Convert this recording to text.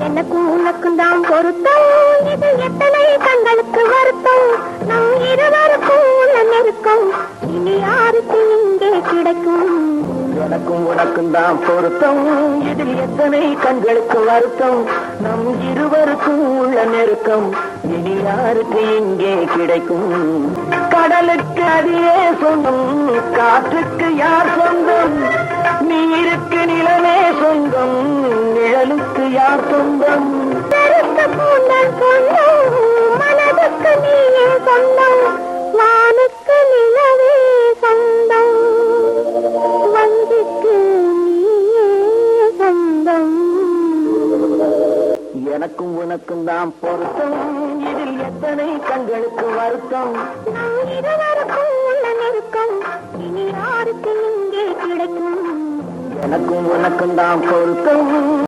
எனக்கும் உனக்கும் தான் பொருத்தம், இது எத்தனை கண்களுக்கு வருத்தம், நம் இருவருக்கும் உள்ள நெருக்கம் இனி யாருக்கு இங்கே கிடைக்கும். எனக்கும் உனக்கும் தான் பொருத்தம், இதில் எத்தனை கண்களுக்கு வருத்தம், நம் இருவருக்கும் உள்ள நெருக்கம் இனி யாருக்கு இங்கே கிடைக்கும். கடலுக்கு அதிலே சொந்தம், காற்றுக்கு யார் சொந்தம், நீருக்கு நிலமே சொந்தம், நிழலுக்கு யார் சொந்தம். பூந்தல் சொந்தம், மனதுக்கு நீயே சொந்தம், வானுக்கு நிலவே சொந்தம், வஞ்சிக்கு நீயே சொந்தம். எனக்கும் உனக்கும் தான் பொருத்தம், இதில் எத்தனை கண்களுக்கு வருத்தம், நம் இருவருக்கும் உள்ள நெருக்கம் இனி யாருக்கு இங்கே கிடைக்கும். எனக்கும் உனக்கும் தான் பொருத்தம்.